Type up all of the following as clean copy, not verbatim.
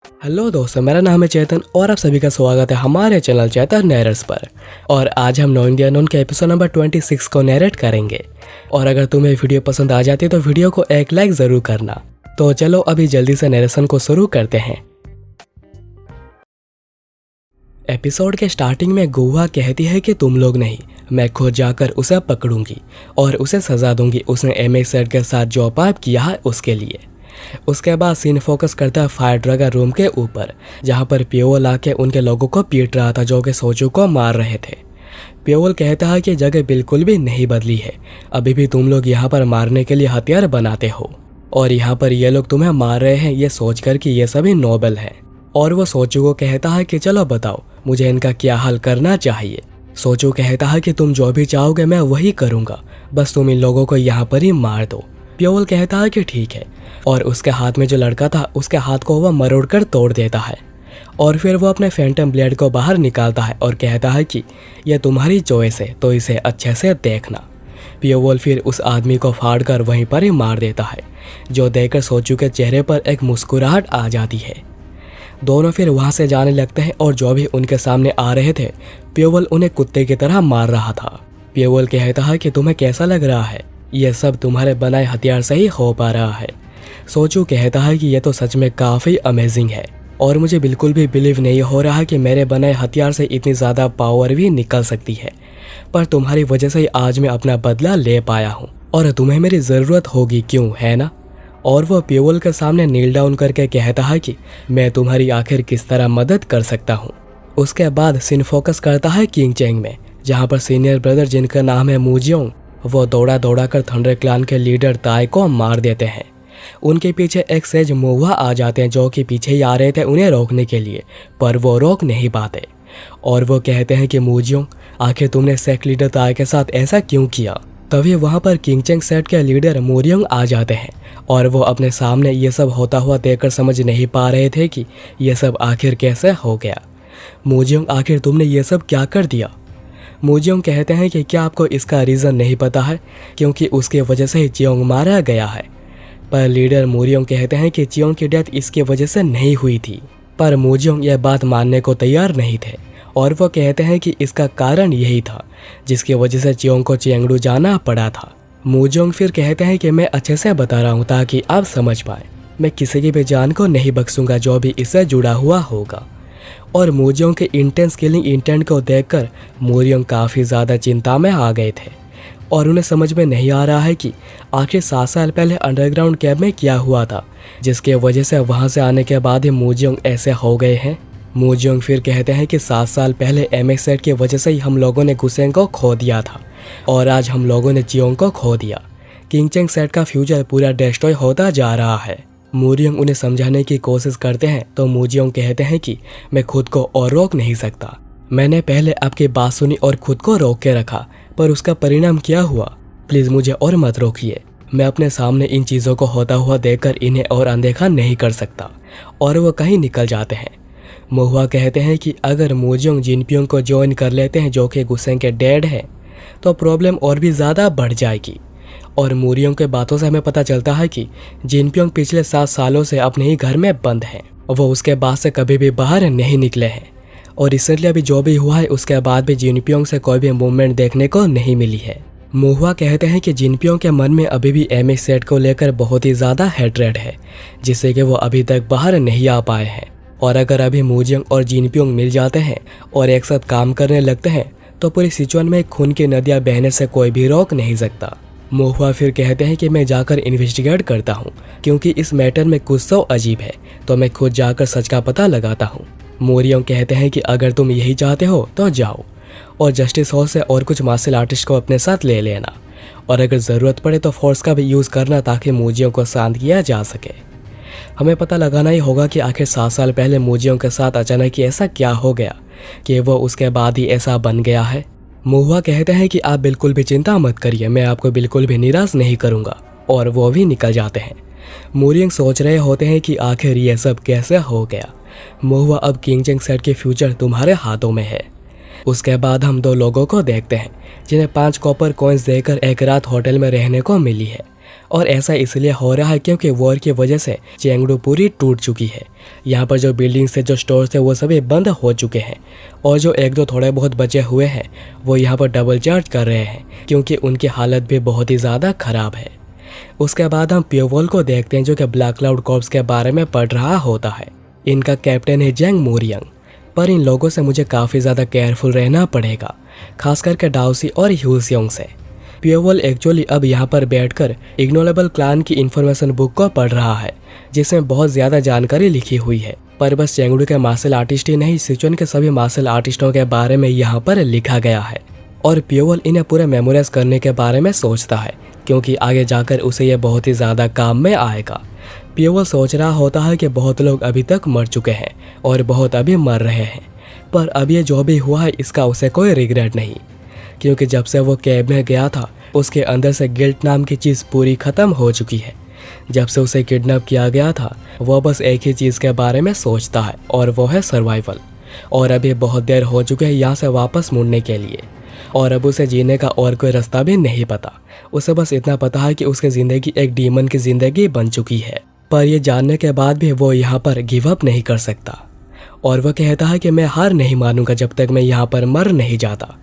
Hello दोस्तों, मेरा नाम है चेतन और आप सभी का स्वागत है हमारे चैनल चेतन नैरर्स पर। और आज हम नो इंडिया नोन के एपिसोड नंबर 26 को नैरेट करेंगे। और अगर तुम्हें वीडियो पसंद आ जाती है तो वीडियो को एक लाइक जरूर करना। तो चलो अभी जल्दी से नैरेशन को शुरू करते हैं। एपिसोड के स्टार्टिंग में गुहा कहती है कि तुम लोग नहीं, मैं खुद जाकर उसे पकड़ूंगी और उसे सजा दूंगी। उसने एमएक्स सेट के साथ जो पाप किया है उसके लिए। उसके बाद सीन फोकस करता है फायर ड्रैगन रूम के ऊपर, जहां पर पियोल आके उनके लोगों को पीट रहा था जो कि सोचू को मार रहे थे। पियोल कहता है कि जगह बिल्कुल भी नहीं बदली है, अभी भी तुम लोग यहाँ पर मारने के लिए हथियार बनाते हो और यहाँ पर ये लोग तुम्हें मार रहे हैं ये सोचकर कि ये सभी नोबल हैं। और वो सोचू को कहता है कि चलो बताओ मुझे इनका क्या हल करना चाहिए। सोचू कहता है कि तुम जो भी चाहोगे मैं वही करूँगा, बस तुम इन लोगों को यहाँ पर ही मार दो। पियोल कहता है कि ठीक है, और उसके हाथ में जो लड़का था उसके हाथ को वह मरोड़ कर तोड़ देता है। और फिर वो अपने फैंटम ब्लेड को बाहर निकालता है और कहता है कि यह तुम्हारी चॉइस है तो इसे अच्छे से देखना। पियोल फिर उस आदमी को फाड़ कर वहीं पर ही मार देता है, जो देखकर सोचू के चेहरे पर एक मुस्कुराहट आ जाती है। दोनों फिर वहाँ से जाने लगते हैं और जो भी उनके सामने आ रहे थे पियोल उन्हें कुत्ते की तरह मार रहा था। पियोल कहता है कि तुम्हें कैसा लग रहा है, यह सब तुम्हारे बनाए हथियार से ही हो पा रहा है। सोचू कहता है कि यह तो सच में काफ़ी अमेजिंग है और मुझे बिल्कुल भी बिलीव नहीं हो रहा कि मेरे बनाए हथियार से इतनी ज़्यादा पावर भी निकल सकती है, पर तुम्हारी वजह से ही आज मैं अपना बदला ले पाया हूँ और तुम्हें मेरी ज़रूरत होगी, क्यों है ना। और वह पियोल के सामने नील डाउन करके कहता है कि मैं तुम्हारी आखिर किस तरह मदद कर सकता हूँ। उसके बाद सीन फोकस करता है किंग चेंग में, जहाँ पर सीनियर ब्रदर जिनका नाम है मूजियोंग वो दौड़ा दौड़ा कर थंडर क्लान के लीडर ताई को मार देते हैं। उनके पीछे एक सेज मुआ आ जाते हैं जो कि पीछे ही आ रहे थे उन्हें रोकने के लिए, पर वो रोक नहीं पाते। और वो कहते हैं कि मूजियोंग आखिर तुमने सेक्ट लीडर ताई के साथ ऐसा क्यों किया। तभी वहाँ पर किंग चेंग सेट के लीडर मूरियोंग आ जाते हैं और वो अपने सामने ये सब होता हुआ देखकर समझ नहीं पा रहे थे कि यह सब आखिर कैसे हो गया। मूजियोंग आखिर तुमने ये सब क्या कर दिया। मूजियोंग कहते हैं कि क्या आपको इसका रीज़न नहीं पता है, क्योंकि उसकी वजह से ही चियोंग मारा गया है। पर लीडर मूरियोंग कहते हैं कि चियोंग की डेथ इसकी वजह से नहीं हुई थी, पर मूजियोंग यह बात मानने को तैयार नहीं थे और वो कहते हैं कि इसका कारण यही था जिसकी वजह से चियोंग को चेंगडू जाना पड़ा था। मूजियोंग फिर कहते हैं कि मैं अच्छे से बता रहा हूँ ताकि आप समझ पाए, मैं किसी की भी जान को नहीं बख्शूंगा जो भी इससे जुड़ा हुआ होगा। और मूजियोंग के इंटेंस किलिंग इंटेंट को देखकर मूरियोंग काफ़ी ज़्यादा चिंता में आ गए थे और उन्हें समझ में नहीं आ रहा है कि आखिर 7 साल पहले अंडरग्राउंड कैब में क्या हुआ था जिसके वजह से वहाँ से आने के बाद ही मूजियोंग ऐसे हो गए हैं। मूजियोंग फिर कहते हैं कि 7 साल पहले एमएक्स सेट की वजह से ही हम लोगों ने गुसेंग को खो दिया था और आज हम लोगों ने चियोंग को खो दिया। किंग चेंग सेट का फ्यूचर पूरा डिस्ट्रॉय होता जा रहा है। मूरियोंग उन्हें समझाने की कोशिश करते हैं तो मूजियोंग कहते हैं कि मैं खुद को और रोक नहीं सकता। मैंने पहले आपकी बात सुनी और खुद को रोक के रखा, पर उसका परिणाम क्या हुआ। प्लीज़ मुझे और मत रोकिए, मैं अपने सामने इन चीज़ों को होता हुआ देखकर इन्हें और अनदेखा नहीं कर सकता। और वो कहीं निकल जाते हैं। मुहुआ कहते हैं कि अगर मूजियोंग जिनपियोंग को ज्वाइन कर लेते हैं जो कि गुसेंग के डैड है तो प्रॉब्लम और भी ज़्यादा बढ़ जाएगी। और मूरियोंग के बातों से हमें पता चलता है कि जिनपियोंग पिछले 7 सालों से अपने ही घर में बंद हैं, वो उसके बाद से कभी भी बाहर नहीं निकले हैं। और रिसेंटली अभी जो भी हुआ है उसके बाद भी जिनपियोंग से कोई भी मूवमेंट देखने को नहीं मिली है। मुहुआ कहते हैं कि जिनपियोंग के मन में अभी भी एमएक्स सेट को लेकर बहुत ही ज़्यादा हेट्रेड है जिससे कि वो अभी तक बाहर नहीं आ पाए हैं। और अगर अभी मूजियोंग और जिनपियोंग मिल जाते हैं और एक साथ काम करने लगते हैं तो पूरी सिचुएशन में खून की नदियाँ बहने से कोई भी रोक नहीं सकता। मुहुआ फिर कहते हैं कि मैं जाकर इन्वेस्टिगेट करता हूँ, क्योंकि इस मैटर में कुछ तो अजीब है, तो मैं खुद जाकर सच का पता लगाता हूँ। मूरियोंग कहते हैं कि अगर तुम यही चाहते हो तो जाओ और जस्टिस हॉल से और कुछ मार्शल आर्टिस्ट को अपने साथ ले लेना, और अगर ज़रूरत पड़े तो फोर्स का भी यूज़ करना ताकि मूजियोंग को शांत किया जा सके। हमें पता लगाना ही होगा कि आखिर 7 साल पहले मूजियोंग के साथ अचानक ही ऐसा क्या हो गया कि वो उसके बाद ही ऐसा बन गया है। मुहुआ कहते हैं कि आप बिल्कुल भी चिंता मत करिए, मैं आपको बिल्कुल भी निराश नहीं करूंगा, और वो भी निकल जाते हैं। मूरियोंग सोच रहे होते हैं कि आखिर ये सब कैसे हो गया। मुहुआ अब किंग चेंग सेट के फ्यूचर तुम्हारे हाथों में है। उसके बाद हम 2 लोगों को देखते हैं जिन्हें 5 कॉपर कॉइन्स देकर एक रात होटल में रहने को मिली है और ऐसा इसलिए हो रहा है क्योंकि वॉर की वजह से चेंगडू पूरी टूट चुकी है। यहाँ पर जो बिल्डिंग्स थे, जो स्टोर्स थे, वो सभी बंद हो चुके हैं और जो एक दो थोड़े बहुत बचे हुए हैं वो यहाँ पर डबल चार्ज कर रहे हैं क्योंकि उनकी हालत भी बहुत ही ज़्यादा ख़राब है। उसके बाद हम प्योवॉल को देखते हैं जो कि ब्लैक क्लाउड कॉर्प्स के बारे में पढ़ रहा होता है। इनका कैप्टन है जैंग मोरियंग, पर इन लोगों से मुझे काफ़ी ज़्यादा केयरफुल रहना पड़ेगा, खास करके डाउसी और ह्यूसियोंग से। प्योवॉल एक्चुअली अब यहाँ पर बैठकर इग्नोरेबल क्लान की इन्फॉर्मेशन बुक को पढ़ रहा है जिसमें बहुत ज़्यादा जानकारी लिखी हुई है। पर बस चेंगडू के मार्शल आर्टिस्ट ही नहीं, सिचुएन के सभी मार्शल आर्टिस्टों के बारे में यहाँ पर लिखा गया है और प्योवॉल इन्हें पूरा मेमोराइज करने के बारे में सोचता है क्योंकि आगे जाकर उसे यह बहुत ही ज़्यादा काम में आएगा। प्योवॉल सोच रहा होता है कि बहुत लोग अभी तक मर चुके हैं और बहुत अभी मर रहे हैं, पर अब ये जो भी हुआ है इसका उसे कोई रिग्रेट नहीं, क्योंकि जब से वो कैब में गया था उसके अंदर से गिल्ट नाम की चीज़ पूरी ख़त्म हो चुकी है। जब से उसे किडनैप किया गया था वो बस एक ही चीज़ के बारे में सोचता है और वो है सर्वाइवल। और अभी बहुत देर हो चुकी है यहाँ से वापस मुड़ने के लिए और अब उसे जीने का और कोई रास्ता भी नहीं पता। उसे बस इतना पता है कि उसकी ज़िंदगी एक डीमन की ज़िंदगी बन चुकी है, पर यह जानने के बाद भी वो यहाँ पर गिव अप नहीं कर सकता और वह कहता है कि मैं हार नहीं मानूंगा जब तक मैं यहाँ पर मर नहीं जाता।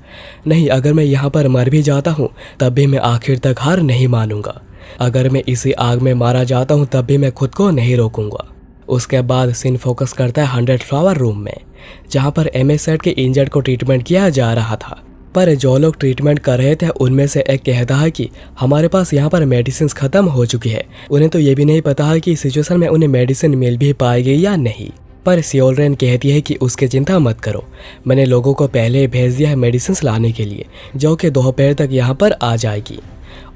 नहीं, अगर मैं यहाँ पर मर भी जाता हूँ तब भी मैं आखिर तक हार नहीं मानूंगा। अगर मैं इसी आग में मारा जाता हूँ तब भी मैं खुद को नहीं रोकूंगा। उसके बाद सीन फोकस करता है 100 फ्लावर रूम में, जहाँ पर एमएस के इंजर्ड को ट्रीटमेंट किया जा रहा था। पर जो लोग ट्रीटमेंट कर रहे थे उनमें से एक कहता है कि हमारे पास यहाँ पर मेडिसिन ख़त्म हो चुकी है। उन्हें तो ये भी नहीं पता है कि इस सिचुएशन में उन्हें मेडिसिन मिल भी पाएगी या नहीं। पर सियोलरेन कहती है कि उसकी चिंता मत करो, मैंने लोगों को पहले ही भेज दिया है मेडिसिन लाने के लिए जो कि दोपहर तक यहाँ पर आ जाएगी।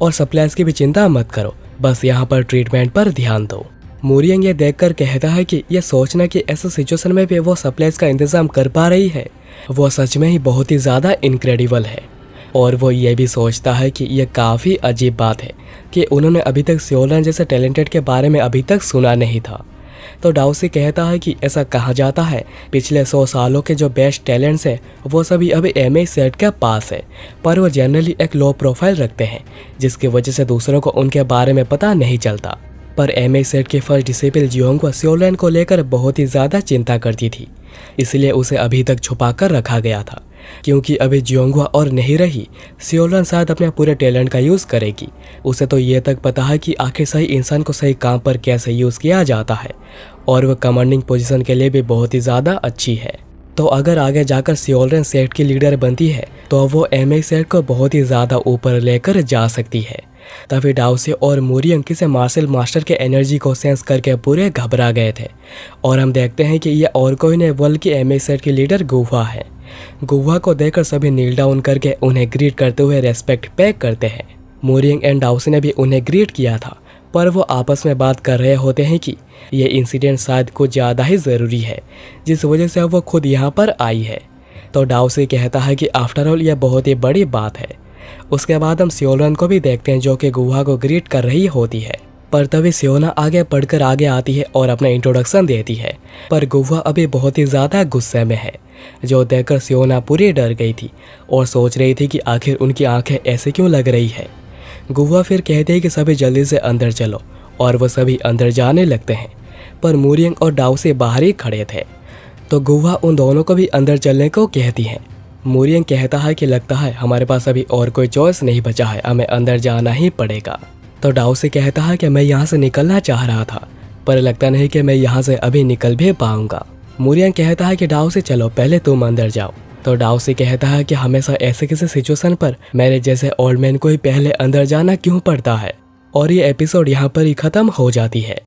और सप्लाइज की भी चिंता मत करो, बस यहाँ पर ट्रीटमेंट पर ध्यान दो। मोरियंग ये देखकर कहता है कि यह सोचना कि ऐसे सिचुएशन में भी वो सप्लाइज का इंतजाम कर पा रही है वो सच में ही बहुत ही ज़्यादा इनक्रेडिबल है। और वो ये भी सोचता है कि यह काफ़ी अजीब बात है कि उन्होंने अभी तक सियोलरेन जैसे टैलेंटेड के बारे में अभी तक सुना नहीं था। तो डाउसी कहता है कि ऐसा कहा जाता है पिछले 100 सालों के जो बेस्ट टैलेंट्स हैं वो सभी अभी एमए के पास है, पर वो जनरली एक लो प्रोफाइल रखते हैं जिसकी वजह से दूसरों को उनके बारे में पता नहीं चलता। पर एमए की फर्स्ट डिसिपल जियोंगवा सियोलरेन को लेकर बहुत ही ज़्यादा चिंता करती थी, इसलिए उसे अभी तक छुपा कर रखा गया था। क्योंकि अभी जियोंगवा और नहीं रही, सियोलरेन शायद अपने पूरे टैलेंट का यूज़ करेगी। उसे तो ये तक पता है कि आखिर सही इंसान को सही काम पर कैसे यूज़ किया जाता है और वह कमांडिंग पोजीशन के लिए भी बहुत ही ज़्यादा अच्छी है। तो अगर आगे जाकर सियोलरेन सेट की लीडर बनती है तो वो एमए सेट को बहुत ही ज़्यादा ऊपर लेकर जा सकती है। तभी डाउसी और मोरियंग किसी मार्शल मास्टर के एनर्जी को सेंस करके पूरे घबरा गए थे और हम देखते हैं कि यह और कोई नहीं बल्कि एमए सेट की लीडर गुहा है। गुहा को देखकर सभी नील डाउन करके उन्हें ग्रीट करते हुए रेस्पेक्ट पे करते हैं। मोरियंग एंड डाउसी ने भी उन्हें ग्रीट किया था, पर वो आपस में बात कर रहे होते हैं कि ये इंसिडेंट शायद कुछ ज़्यादा ही ज़रूरी है जिस वजह से वो खुद यहाँ पर आई है। तो डाउसी कहता है कि आफ्टर ऑल यह बहुत ही बड़ी बात है। उसके बाद हम सियोलरेन को भी देखते हैं जो कि गुहा को ग्रीट कर रही होती है, पर तभी सियोना आगे बढ़कर आगे आती है और अपना इंट्रोडक्शन देती है। पर गुहा अभी बहुत ही ज़्यादा गुस्से में है, जो देखकर सियोना पूरी डर गई थी और सोच रही थी कि आखिर उनकी आंखें ऐसे क्यों लग रही है। गुहा फिर कहते हैं कि सभी जल्दी से अंदर चलो और वह सभी अंदर जाने लगते हैं, पर मोरियंग और डाउसी बाहर ही खड़े थे। तो गुहा उन दोनों को भी अंदर चलने को कहती हैं। मोरियंग कहता है कि लगता है हमारे पास अभी और कोई चॉइस नहीं बचा है, हमें अंदर जाना ही पड़ेगा। तो डाउसी कहता है कि मैं यहाँ से निकलना चाह रहा था, पर लगता नहीं कि मैं यहाँ से अभी निकल भी पाऊंगा। मोरियंग कहता है कि डाउसी चलो पहले तुम अंदर जाओ। तो डाउसी कहता है कि हमेशा ऐसे किसी सिचुएशन पर मेरे जैसे ओल्ड मैन को ही पहले अंदर जाना क्यों पड़ता है। और ये एपिसोड यहाँ पर ही ख़त्म हो जाती है।